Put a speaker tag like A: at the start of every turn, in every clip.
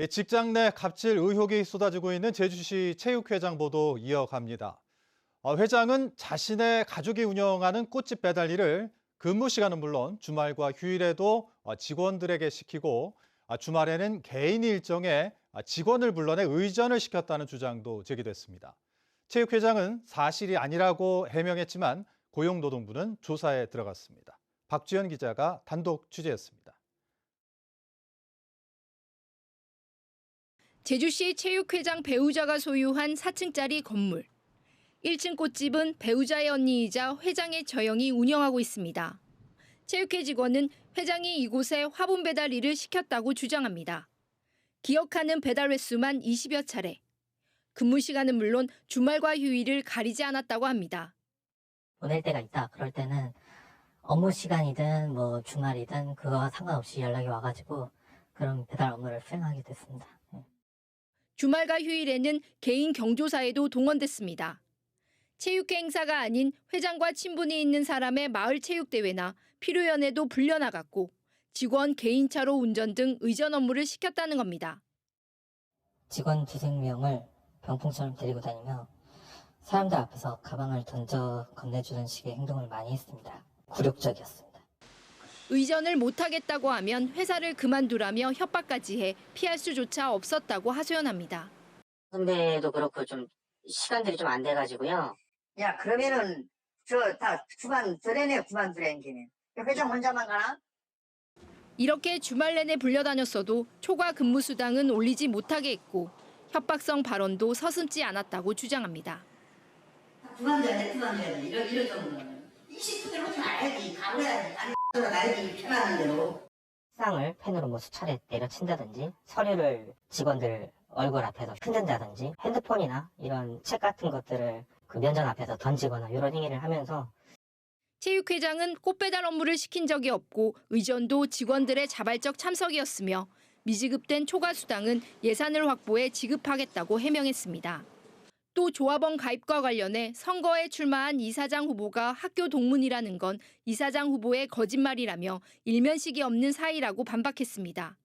A: 직장 내 갑질 의혹이 쏟아지고 있는 제주시 체육회장 보도 이어갑니다. 회장은 자신의 가족이 운영하는 꽃집 배달 일을 근무 시간은 물론 주말과 휴일에도 직원들에게 시키고 주말에는 개인 일정에 직원을 불러내 의전을 시켰다는 주장도 제기됐습니다. 체육회장은 사실이 아니라고 해명했지만 고용노동부는 조사에 들어갔습니다. 박주연 기자가 단독 취재했습니다.
B: 제주시 체육회장 배우자가 소유한 4층짜리 건물. 1층 꽃집은 배우자의 언니이자 회장의 저형이 운영하고 있습니다. 체육회 직원은 회장이 이곳에 화분 배달 일을 시켰다고 주장합니다. 기억하는 배달 횟수만 20여 차례. 근무 시간은 물론 주말과 휴일을 가리지 않았다고 합니다.
C: 보낼 때가 있다. 그럴 때는 업무 시간이든 뭐 주말이든 그거와 상관없이 연락이 와가지고 그런 배달 업무를 수행하게 됐습니다.
B: 주말과 휴일에는 개인 경조사에도 동원됐습니다. 체육회 행사가 아닌 회장과 친분이 있는 사람의 마을 체육대회나 피로연에도 불려나갔고 직원 개인차로 운전 등 의전 업무를 시켰다는 겁니다.
C: 직원 두세 명을 병풍처럼 데리고 다니며 사람들 앞에서 가방을 던져 건네주는 식의 행동을 많이 했습니다. 굴욕적이었습니다.
B: 의전을 못하겠다고 하면 회사를 그만두라며 협박까지 해 피할 수조차 없었다고 하소연합니다.
C: 선배도 그렇고 좀 시간들이 좀 안 돼가지고요.
D: 야, 그러면은 저 다 그만두래네, 그만두래는. 회장 혼자만 가나?
B: 이렇게 주말 내내 불려다녔어도 초과 근무 수당은 올리지 못하게 했고 협박성 발언도 서슴지 않았다고 주장합니다.
D: 그만둬야 돼. 이럴 정도는. 20분을 하지 말아야지. 가버려야지. 아니, 가야지. 편안한 대로.
C: 상을 펜으로 뭐 수차례 내려친다든지 서류를 직원들 얼굴 앞에서 흔든다든지 핸드폰이나 이런 책 같은 것들을 그 면전 앞에서 던지거나 이런 행위를 하면서
B: 체육회장은 꽃배달 업무를 시킨 적이 없고 의전도 직원들의 자발적 참석이었으며 미지급된 초과 수당은 예산을 확보해 지급하겠다고 해명했습니다. 또 조합원 가입과 관련해 선거에 출마한 이사장 후보가 학교 동문이라는 건 이사장 후보의 거짓말이라며 일면식이 없는 사이라고 반박했습니다.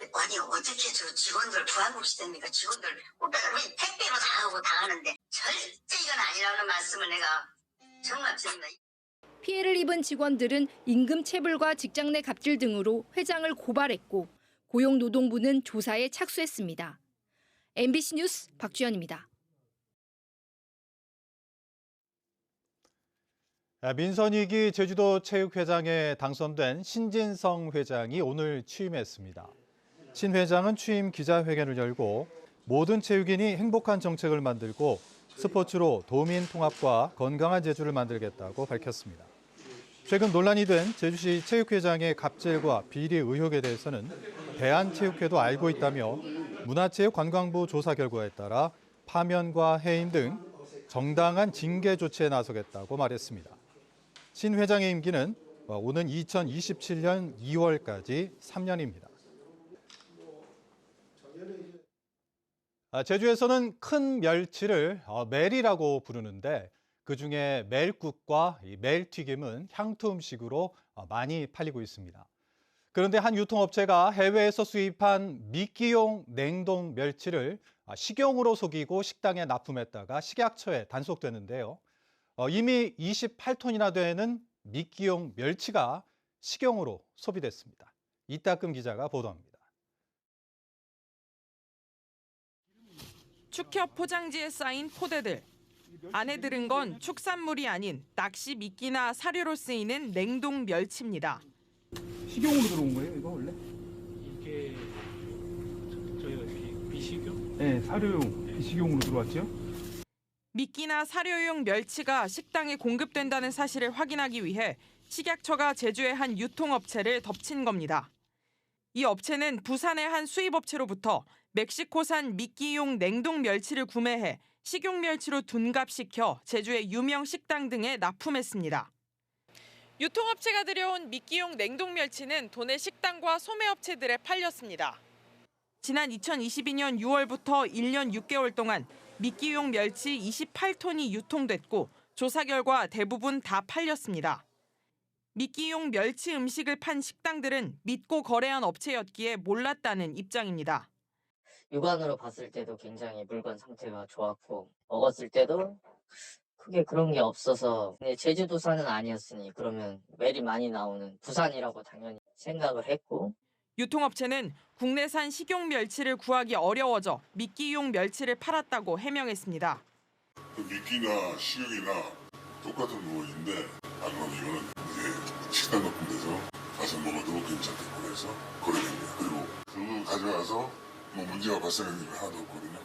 D: 아니, 어떻게 저 직원들 부하급시 됩니까? 직원들 꽃배달 왜 택배로 다 하고 다 하는데 절대 이건 아니라는 말씀을 내가 정말 드립니다.
B: 피해를 입은 직원들은 임금 체불과 직장 내 갑질 등으로 회장을 고발했고 고용노동부는 조사에 착수했습니다. MBC 뉴스 박주연입니다.
A: 민선익이 제주도 체육회장에 당선된 신진성 회장이 오늘 취임했습니다. 신 회장은 취임 기자회견을 열고 모든 체육인이 행복한 정책을 만들고 스포츠로 도민 통합과 건강한 제주를 만들겠다고 밝혔습니다. 최근 논란이 된 제주시 체육회장의 갑질과 비리 의혹에 대해서는 대한체육회도 알고 있다며 문화체육관광부 조사 결과에 따라 파면과 해임 등 정당한 징계 조치에 나서겠다고 말했습니다. 신 회장의 임기는 오는 2027년 2월까지 3년입니다. 제주에서는 큰 멸치를 멜이라고 부르는데 그중에 멜국과 멜튀김은 향토 음식으로 많이 팔리고 있습니다. 그런데 한 유통업체가 해외에서 수입한 미끼용 냉동 멸치를 식용으로 속이고 식당에 납품했다가 식약처에 단속됐는데요. 이미 28톤이나 되는 미끼용 멸치가 식용으로 소비됐습니다. 이따금 기자가 보도합니다.
E: 축협 포장지에 쌓인 포대들. 안에 들은 건 축산물이 아닌 낚시 미끼나 사료로 쓰이는 냉동 멸치입니다.
F: 식용으로 들어온 거예요, 이거 원래?
G: 이게 저희가 비식용?
F: 네, 사료용, 비식용으로 들어왔죠.
E: 미끼나 사료용 멸치가 식당에 공급된다는 사실을 확인하기 위해 식약처가 제주의 한 유통업체를 덮친 겁니다. 이 업체는 부산의 한 수입업체로부터 멕시코산 미끼용 냉동 멸치를 구매해 식용 멸치로 둔갑시켜 제주의 유명 식당 등에 납품했습니다. 유통업체가 들여온 미끼용 냉동 멸치는 도내 식당과 소매업체들에 팔렸습니다. 지난 2022년 6월부터 1년 6개월 동안 미끼용 멸치 28톤이 유통됐고 조사 결과 대부분 다 팔렸습니다. 미끼용 멸치 음식을 판 식당들은 믿고 거래한 업체였기에 몰랐다는 입장입니다.
C: 육안으로 봤을 때도 굉장히 물건 상태가 좋았고 먹었을 때도 크게 그런 게 없어서 근데 제주도산은 아니었으니 그러면 웰이 많이 나오는 부산이라고 당연히 생각을 했고
E: 유통업체는 국내산 식용 멸치를 구하기 어려워져 미끼용 멸치를 팔았다고 해명했습니다.
H: 미끼나 식용이나 똑같은 부분인데 그럼 이거는 이제 식당 같은 데서 가서 먹어도 괜찮다고 해서 거래됩니다. 그리고 그거 가져가서 뭐 문제가 발생하는 게 하나도 없거든요.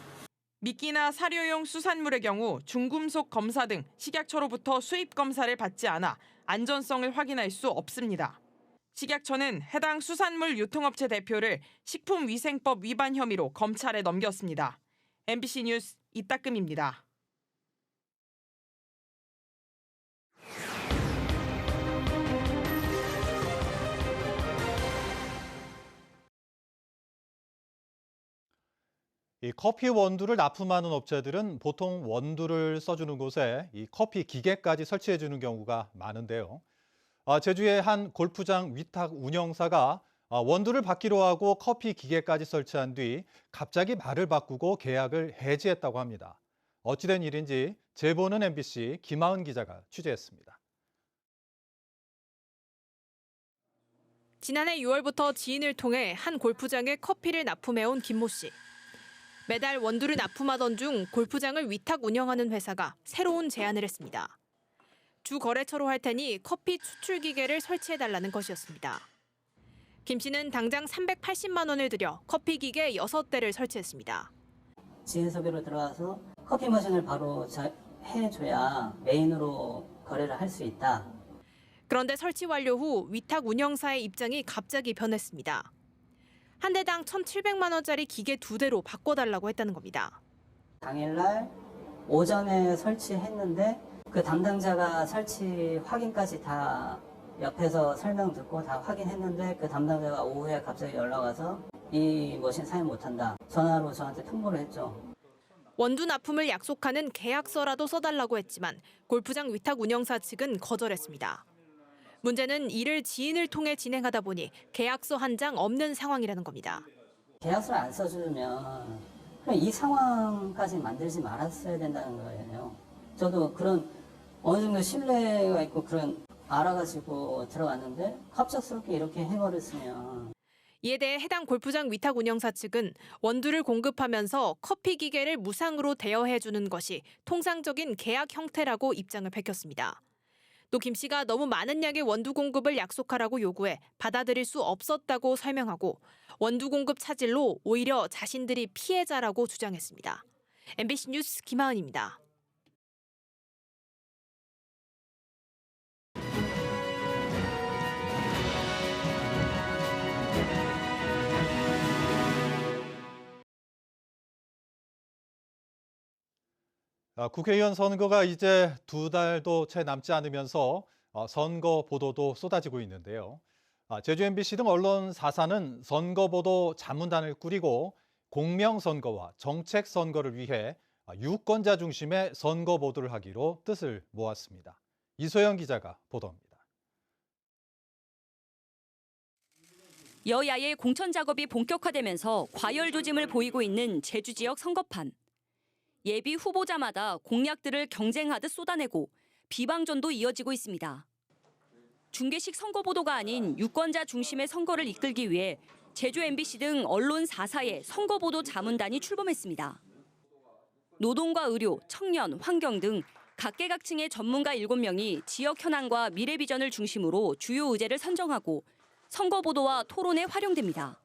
E: 미끼나 사료용 수산물의 경우 중금속 검사 등 식약처로부터 수입 검사를 받지 않아 안전성을 확인할 수 없습니다. 식약처는 해당 수산물 유통업체 대표를 식품위생법 위반 혐의로 검찰에 넘겼습니다. MBC 뉴스 이따금입니다.
A: 이 커피 원두를 납품하는 업체들은 보통 원두를 써주는 곳에 이 커피 기계까지 설치해주는 경우가 많은데요. 제주의 한 골프장 위탁 운영사가 원두를 받기로 하고 커피 기계까지 설치한 뒤 갑자기 말을 바꾸고 계약을 해지했다고 합니다. 어찌된 일인지 제보는 MBC 김하은 기자가 취재했습니다.
I: 지난해 6월부터 지인을 통해 한 골프장에 커피를 납품해온 김모 씨. 매달 원두를 납품하던 중 골프장을 위탁 운영하는 회사가 새로운 제안을 했습니다. 주 거래처로 할 테니 커피 추출 기계를 설치해달라는 것이었습니다. 김 씨는 당장 380만 원을 들여 커피 기계 6대를 설치했습니다.
C: 지인 소개로 들어와서 커피 머신을 바로 해줘야 메인으로 거래를 할 수 있다.
I: 그런데 설치 완료 후 위탁 운영사의 입장이 갑자기 변했습니다. 한 대당 1,700만 원짜리 기계 2대로 바꿔달라고 했다는 겁니다.
C: 당일날 오전에 설치했는데 그 담당자가 설치 확인까지 다 옆에서 설명 듣고 다 확인했는데 그 담당자가 오후에 갑자기 연락 와서 이 머신 사용 못한다. 전화로 저한테 통보를 했죠.
I: 원두 납품을 약속하는 계약서라도 써달라고 했지만 골프장 위탁 운영사 측은 거절했습니다. 문제는 이를 지인을 통해 진행하다 보니 계약서 한 장 없는 상황이라는 겁니다.
C: 계약서를 안 써주면 그냥 이 상황까지 만들지 말았어야 된다는 거예요. 저도 그런 어느 정도 신뢰가 있고 그런 알아가지고 들어갔는데 갑작스럽게 이렇게 해버렸으면.
I: 이에 대해 해당 골프장 위탁 운영사 측은 원두를 공급하면서 커피 기계를 무상으로 대여해주는 것이 통상적인 계약 형태라고 입장을 밝혔습니다. 또 김 씨가 너무 많은 양의 원두 공급을 약속하라고 요구해 받아들일 수 없었다고 설명하고 원두 공급 차질로 오히려 자신들이 피해자라고 주장했습니다. MBC 뉴스 김하은입니다.
A: 국회의원 선거가 이제 2달도 채 남지 않으면서 선거 보도도 쏟아지고 있는데요. 제주 MBC 등 언론 4사는 선거 보도 자문단을 꾸리고 공명선거와 정책선거를 위해 유권자 중심의 선거 보도를 하기로 뜻을 모았습니다. 이소영 기자가 보도합니다.
J: 여야의 공천 작업이 본격화되면서 과열 조짐을 보이고 있는 제주 지역 선거판. 예비 후보자마다 공약들을 경쟁하듯 쏟아내고 비방전도 이어지고 있습니다. 중계식 선거 보도가 아닌 유권자 중심의 선거를 이끌기 위해 제주 MBC 등 언론 4사의 선거 보도 자문단이 출범했습니다. 노동과 의료, 청년, 환경 등 각계각층의 전문가 7명이 지역 현안과 미래 비전을 중심으로 주요 의제를 선정하고 선거 보도와 토론에 활용됩니다.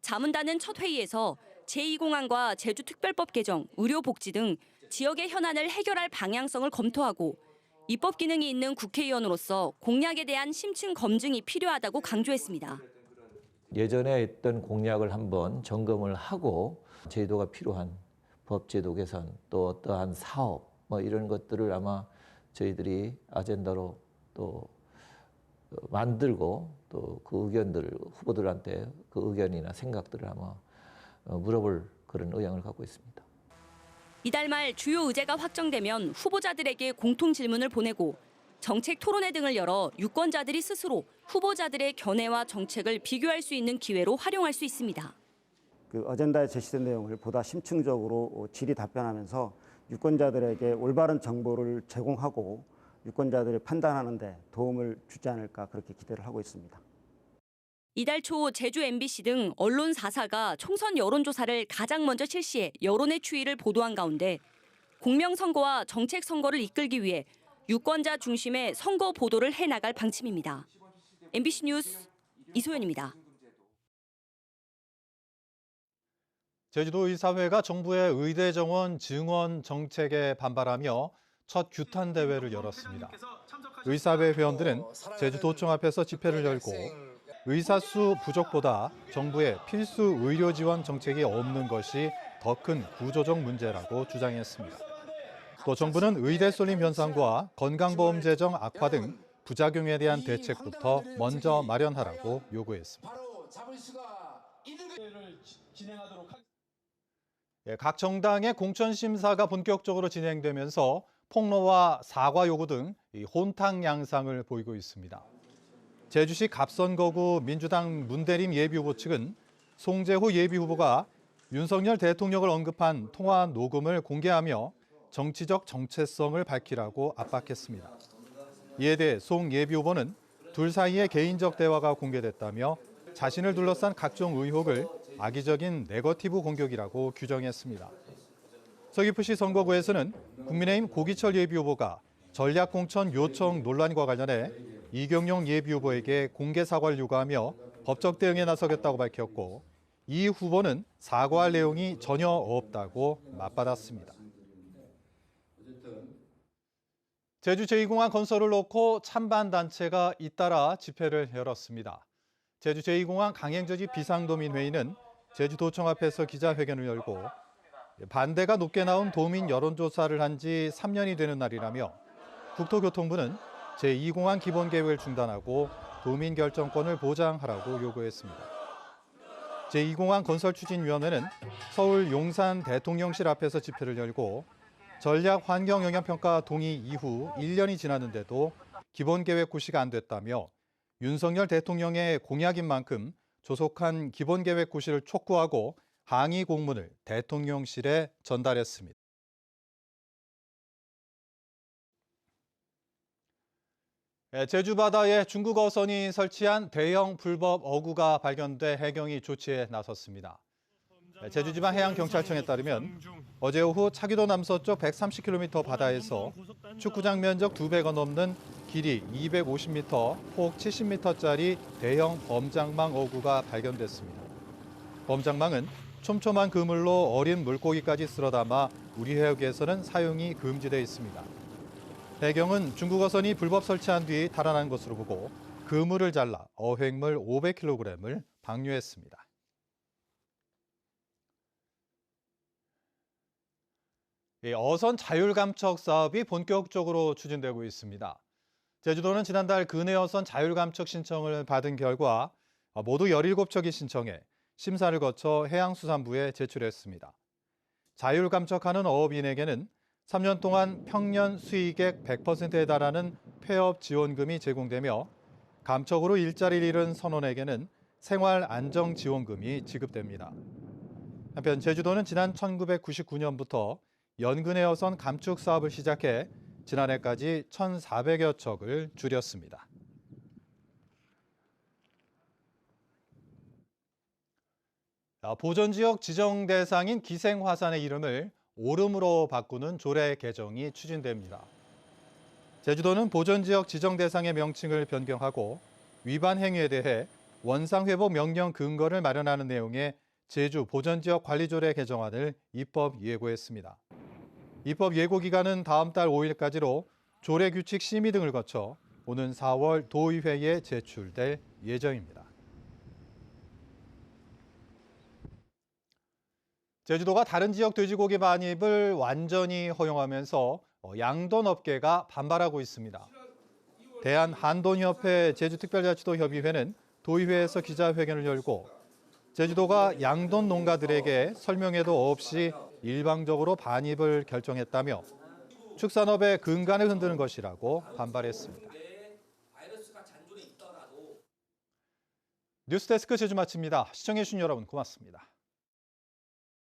J: 자문단은 첫 회의에서 제2공항과 제주특별법 개정, 의료복지 등 지역의 현안을 해결할 방향성을 검토하고 입법 기능이 있는 국회의원으로서 공약에 대한 심층 검증이 필요하다고 강조했습니다.
K: 예전에 했던 공약을 한번 점검을 하고 제도가 필요한 법제도 개선 또 어떠한 사업 이런 것들을 아마 저희들이 아젠다로 또 만들고 또 그 의견들을 후보들한테 그 의견이나 생각들을 아마 물어볼 그런 의향을 갖고 있습니다.
J: 이달 말 주요 의제가 확정되면 후보자들에게 공통 질문을 보내고 정책 토론회 등을 열어 유권자들이 스스로 후보자들의 견해와 정책을 비교할 수 있는 기회로 활용할 수 있습니다.
L: 그 어젠다에 제시된 내용을 보다 심층적으로 질의 답변하면서 유권자들에게 올바른 정보를 제공하고 유권자들이 판단하는 데 도움을 주지 않을까 그렇게 기대를 하고 있습니다.
J: 이달 초 제주 MBC 등 언론 4사가 총선 여론조사를 가장 먼저 실시해 여론의 추이를 보도한 가운데 공명선거와 정책선거를 이끌기 위해 유권자 중심의 선거 보도를 해나갈 방침입니다. MBC 뉴스 이소연입니다.
A: 제주도의사회가 정부의 의대 정원 증원 정책에 반발하며 첫 규탄 대회를 열었습니다. 의사회 회원들은 제주도청 앞에서 집회를 열고 의사 수 부족보다 정부의 필수 의료 지원 정책이 없는 것이 더 큰 구조적 문제라고 주장했습니다. 또 정부는 의대 쏠림 현상과 건강보험 재정 악화 등 부작용에 대한 대책부터 먼저 마련하라고 요구했습니다. 각 정당의 공천 심사가 본격적으로 진행되면서 폭로와 사과 요구 등 혼탁 양상을 보이고 있습니다. 제주시 갑선거구 민주당 문대림 예비후보 측은 송재호 예비후보가 윤석열 대통령을 언급한 통화 녹음을 공개하며 정치적 정체성을 밝히라고 압박했습니다. 이에 대해 송 예비후보는 둘 사이의 개인적 대화가 공개됐다며 자신을 둘러싼 각종 의혹을 악의적인 네거티브 공격이라고 규정했습니다. 서귀포시 선거구에서는 국민의힘 고기철 예비후보가 전략공천 요청 논란과 관련해 이경용 예비후보에게 공개 사과를 요구하며 법적 대응에 나서겠다고 밝혔고 이 후보는 사과할 내용이 전혀 없다고 맞받았습니다. 제주 제2공항 건설을 놓고 찬반 단체가 잇따라 집회를 열었습니다. 제주 제2공항 강행저지 비상도민회의는 제주도청 앞에서 기자회견을 열고 반대가 높게 나온 도민 여론조사를 한 지 3년이 되는 날이라며 국토교통부는 제2공항 기본계획을 중단하고 도민 결정권을 보장하라고 요구했습니다. 제2공항 건설추진위원회는 서울 용산 대통령실 앞에서 집회를 열고 전략 환경영향평가 동의 이후 1년이 지났는데도 기본계획 고시가 안 됐다며 윤석열 대통령의 공약인 만큼 조속한 기본계획 고시를 촉구하고 항의 공문을 대통령실에 전달했습니다. 제주 바다에 중국 어선이 설치한 대형 불법 어구가 발견돼 해경이 조치에 나섰습니다. 제주지방해양경찰청에 따르면 어제 오후 차기도 남서쪽 130km 바다에서 축구장 면적 2배가 넘는 길이 250m, 폭 70m짜리 대형 범장망 어구가 발견됐습니다. 범장망은 촘촘한 그물로 어린 물고기까지 쓸어담아 우리 해역에서는 사용이 금지되어 있습니다. 해경은 중국 어선이 불법 설치한 뒤 달아난 것으로 보고 그물을 잘라 어획물 500kg을 방류했습니다. 어선 자율감척 사업이 본격적으로 추진되고 있습니다. 제주도는 지난달 근해어선 자율감척 신청을 받은 결과 모두 17척이 신청해 심사를 거쳐 해양수산부에 제출했습니다. 자율감척하는 어업인에게는 3년 동안 평년 수익액 100%에 달하는 폐업 지원금이 제공되며 감척으로 일자리를 잃은 선원에게는 생활안정지원금이 지급됩니다. 한편 제주도는 지난 1999년부터 연근해어선 감축 사업을 시작해 지난해까지 1,400여 척을 줄였습니다. 보전지역 지정 대상인 기생화산의 이름을 오름으로 바꾸는 조례 개정이 추진됩니다. 제주도는 보전지역 지정 대상의 명칭을 변경하고 위반 행위에 대해 원상회복 명령 근거를 마련하는 내용의 제주 보전지역 관리조례 개정안을 입법 예고했습니다. 입법 예고 기간은 다음 달 5일까지로 조례 규칙 심의 등을 거쳐 오는 4월 도의회에 제출될 예정입니다. 제주도가 다른 지역 돼지고기 반입을 완전히 허용하면서 양돈업계가 반발하고 있습니다. 대한한돈협회 제주특별자치도협의회는 도의회에서 기자회견을 열고 제주도가 양돈 농가들에게 설명회도 없이 일방적으로 반입을 결정했다며 축산업의 근간을 흔드는 것이라고 반발했습니다. 뉴스데스크 제주 마칩니다. 시청해주신 여러분 고맙습니다.